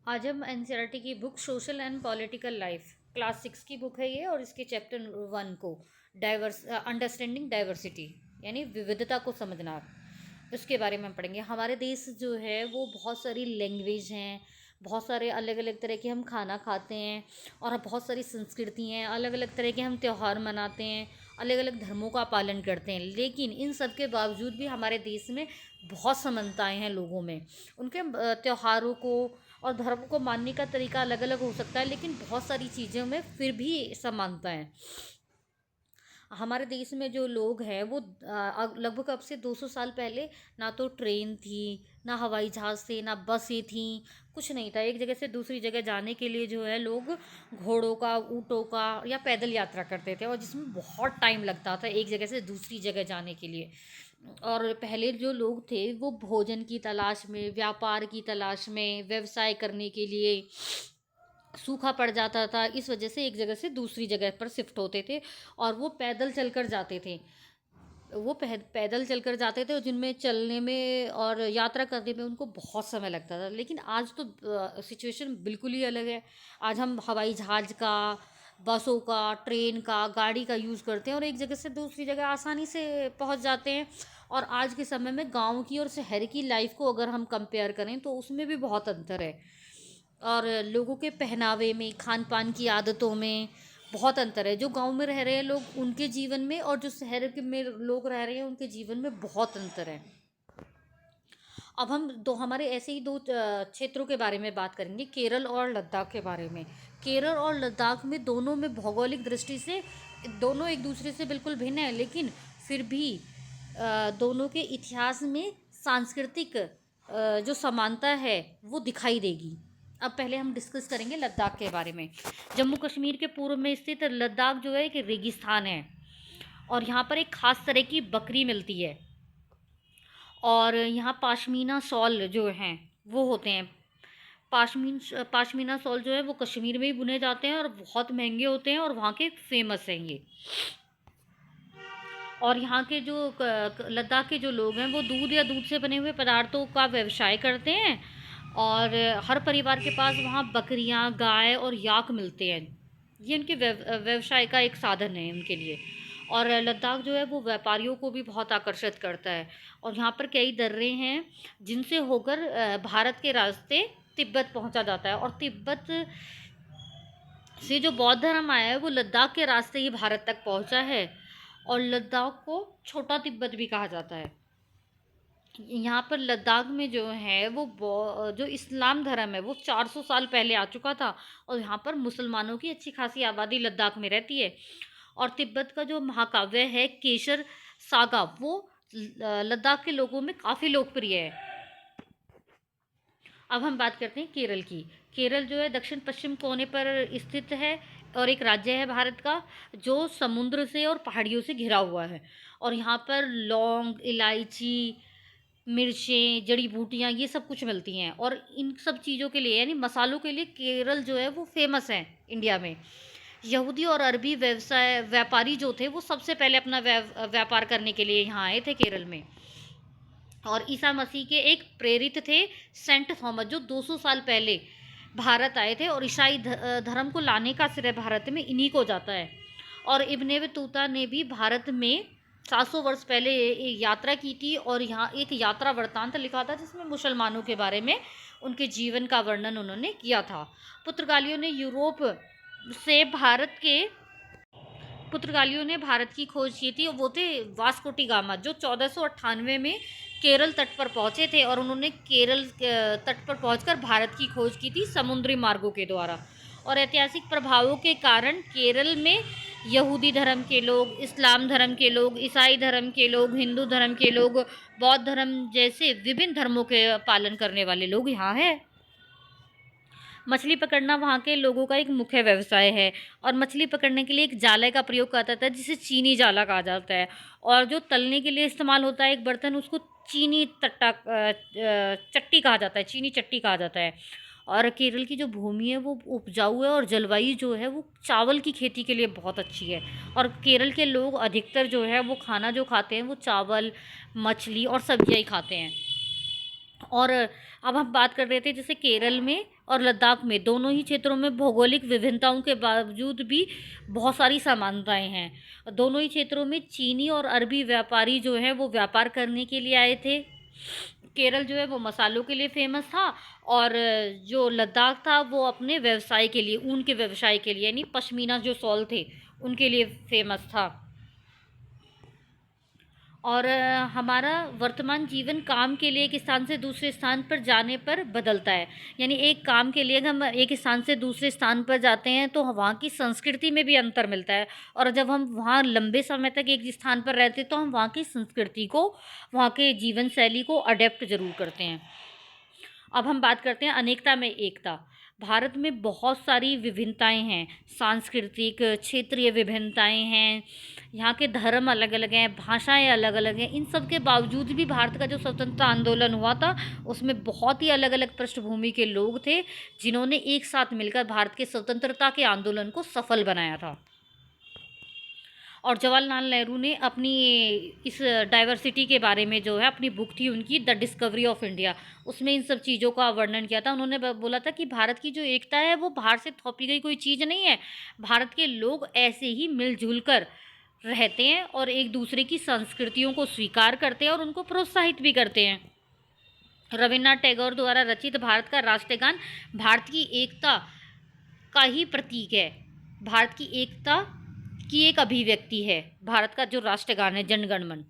आज हम एनसीईआरटी की book social and political life class 6 की बुक है ये, और इसके चैप्टर 1 को डाइवर्स अंडरस्टैंडिंग डाइवर्सिटी यानी विविधता को समझना, उसके बारे में हम पढ़ेंगे। हमारे देश जो है वो बहुत सारी लैंग्वेज हैं, बहुत सारे अलग अलग तरह के हम खाना खाते हैं, और बहुत सारी संस्कृति हैं, अलग अलग तरह के हम त्यौहार मनाते हैं, अलग अलग धर्मों का पालन करते हैं। लेकिन इन सब के बावजूद भी हमारे देश में बहुत समानताएं हैं लोगों में। उनके त्योहारों को और धर्म को मानने का तरीका अलग अलग हो सकता है, लेकिन बहुत सारी चीज़ों में फिर भी समानता है। हमारे देश में जो लोग हैं वो लगभग अब से 200 साल पहले ना तो ट्रेन थी, ना हवाई जहाज़ थे, ना बसें थी, कुछ नहीं था। एक जगह से दूसरी जगह जाने के लिए जो है लोग घोड़ों का, ऊँटों का या पैदल यात्रा करते थे, और जिसमें बहुत टाइम लगता था एक जगह से दूसरी जगह जाने के लिए। और पहले जो लोग थे वो भोजन की तलाश में, व्यापार की तलाश में, व्यवसाय करने के लिए सूखा पड़ जाता था, इस वजह से एक जगह से दूसरी जगह पर शिफ्ट होते थे, और वो पैदल चलकर जाते थे। वो पैदल चलकर जाते थे, और जिनमें चलने में और यात्रा करने में उनको बहुत समय लगता था। लेकिन आज तो सिचुएशन बिल्कुल ही अलग है। आज हम हवाई जहाज़ का, बसों का, ट्रेन का, गाड़ी का यूज़ करते हैं, और एक जगह से दूसरी जगह आसानी से पहुंच जाते हैं। और आज के समय में गांव की और शहर की लाइफ को अगर हम कंपेयर करें तो उसमें भी बहुत अंतर है। और लोगों के पहनावे में, खान पान की आदतों में बहुत अंतर है। जो गांव में रह रहे हैं लोग, उनके जीवन में, और जो शहर के में लोग रह रहे हैं उनके जीवन में बहुत अंतर है। अब हम दो हमारे ऐसे ही दो क्षेत्रों के बारे में बात करेंगे, केरल और लद्दाख के बारे में। केरल और लद्दाख में दोनों में भौगोलिक दृष्टि से दोनों एक दूसरे से बिल्कुल भिन्न है, लेकिन फिर भी दोनों के इतिहास में सांस्कृतिक जो समानता है वो दिखाई देगी। अब पहले हम डिस्कस करेंगे लद्दाख के बारे में। जम्मू कश्मीर के पूर्व में स्थित लद्दाख जो है एक रेगिस्तान है, और यहाँ पर एक खास तरह की बकरी मिलती है, और यहाँ पाशमीना शॉल जो हैं वो होते हैं। पाशमीना शॉल जो है वो कश्मीर में ही बुने जाते हैं, और बहुत महंगे होते हैं, और वहाँ के फेमस हैं ये। और यहाँ के जो लद्दाख के जो लोग हैं वो दूध या दूध से बने हुए पदार्थों का व्यवसाय करते हैं, और हर परिवार के पास वहाँ बकरियाँ, गाय और याक मिलते हैं। ये उनके व्यवसाय का एक साधन है उनके लिए। और लद्दाख जो है वो व्यापारियों को भी बहुत आकर्षित करता है, और यहाँ पर कई दर्रे हैं जिनसे होकर भारत के रास्ते तिब्बत पहुँचा जाता है। और तिब्बत से जो बौद्ध धर्म आया है वो लद्दाख के रास्ते ही भारत तक पहुँचा है, और लद्दाख को छोटा तिब्बत भी कहा जाता है। यहाँ पर लद्दाख में जो है वो जो इस्लाम धर्म है वो 400 साल पहले आ चुका था, और यहाँ पर मुसलमानों की अच्छी खासी आबादी लद्दाख में रहती है। और तिब्बत का जो महाकाव्य है केसर सागा, वो लद्दाख के लोगों में काफ़ी लोकप्रिय है। अब हम बात करते हैं केरल की। केरल जो है दक्षिण पश्चिम कोने पर स्थित है, और एक राज्य है भारत का जो समुद्र से और पहाड़ियों से घिरा हुआ है। और यहाँ पर लौंग, इलायची, मिर्चें, जड़ी बूटियाँ, ये सब कुछ मिलती हैं। और इन सब चीज़ों के लिए यानी मसालों के लिए केरल जो है वो फेमस है इंडिया में। यहूदी और अरबी व्यापारी जो थे वो सबसे पहले अपना व्यापार करने के लिए यहाँ आए थे केरल में। और ईसा मसीह के एक प्रेरित थे सेंट थॉमस, जो 200 साल पहले भारत आए थे, और ईसाई धर्म को लाने का श्रेय भारत में इन्हीं को जाता है। और इब्ने बतूता ने भी भारत में 700 वर्ष पहले एक यात्रा की थी, और यहाँ एक यात्रा वृत्तांत लिखा था जिसमें मुसलमानों के बारे में उनके जीवन का वर्णन उन्होंने किया था। पुर्तगालियों ने यूरोप से भारत के पुर्तगालियों ने भारत की खोज की थी, वो थे वास्को डी गामा, जो 1498 में केरल तट पर पहुंचे थे, और उन्होंने केरल तट पर पहुंचकर भारत की खोज की थी समुद्री मार्गों के द्वारा। और ऐतिहासिक प्रभावों के कारण केरल में यहूदी धर्म के लोग, इस्लाम धर्म के लोग, ईसाई धर्म के लोग, हिंदू धर्म के लोग, बौद्ध धर्म जैसे विभिन्न धर्मों के पालन करने वाले लोग यहाँ हैं। मछली पकड़ना वहाँ के लोगों का एक मुख्य व्यवसाय है, और मछली पकड़ने के लिए एक जाले का प्रयोग किया जाता है जिसे चीनी जाला कहा जाता है। और जो तलने के लिए इस्तेमाल होता है एक बर्तन, उसको चीनी चट्टी कहा जाता है, चीनी चट्टी कहा जाता है। और केरल की जो भूमि है वो उपजाऊ है, और जलवायु जो है वो चावल की खेती के लिए बहुत अच्छी है। और केरल के लोग अधिकतर जो है वो खाना जो खाते हैं वो चावल, मछली और सब्जियाँ ही खाते हैं। और अब हम बात कर रहे थे जैसे केरल में और लद्दाख में, दोनों ही क्षेत्रों में भौगोलिक विभिन्नताओं के बावजूद भी बहुत सारी समानताएं हैं। दोनों ही क्षेत्रों में चीनी और अरबी व्यापारी जो हैं वो व्यापार करने के लिए आए थे। केरल जो है वो मसालों के लिए फेमस था, और जो लद्दाख था वो अपने व्यवसाय के लिए, ऊन के व्यवसाय के लिए, यानी पश्मीना जो शॉल थे उनके लिए फेमस था। और हमारा वर्तमान जीवन काम के लिए एक स्थान से दूसरे स्थान पर जाने पर बदलता है। यानी एक काम के लिए अगर हम एक स्थान से दूसरे स्थान पर जाते हैं तो वहाँ की संस्कृति में भी अंतर मिलता है, और जब हम वहाँ लंबे समय तक एक स्थान पर रहते हैं तो हम वहाँ की संस्कृति को, वहाँ के जीवन शैली को अडेप्ट ज़रूर करते हैं। अब हम बात करते हैं अनेकता में एकता। भारत में बहुत सारी विभिन्नताएं हैं, सांस्कृतिक क्षेत्रीय विभिन्नताएं हैं, यहाँ के धर्म अलग अलग हैं, भाषाएं अलग अलग हैं। इन सब के बावजूद भी भारत का जो स्वतंत्रता आंदोलन हुआ था उसमें बहुत ही अलग अलग पृष्ठभूमि के लोग थे जिन्होंने एक साथ मिलकर भारत के स्वतंत्रता के आंदोलन को सफल बनाया था। और जवाहरलाल नेहरू ने अपनी इस डाइवर्सिटी के बारे में जो है अपनी बुक थी उनकी, द डिस्कवरी ऑफ इंडिया, उसमें इन सब चीज़ों का वर्णन किया था। उन्होंने बोला था कि भारत की जो एकता है वो बाहर से थोपी गई कोई चीज़ नहीं है, भारत के लोग ऐसे ही मिलजुल कर रहते हैं और एक दूसरे की संस्कृतियों को स्वीकार करते हैं और उनको प्रोत्साहित भी करते हैं। रविन्द्रनाथ टैगोर द्वारा रचित भारत का राष्ट्रगान भारत की एकता का ही प्रतीक है, भारत की एकता की एक अभिव्यक्ति है। भारत का जो राष्ट्रगान है जनगण मन।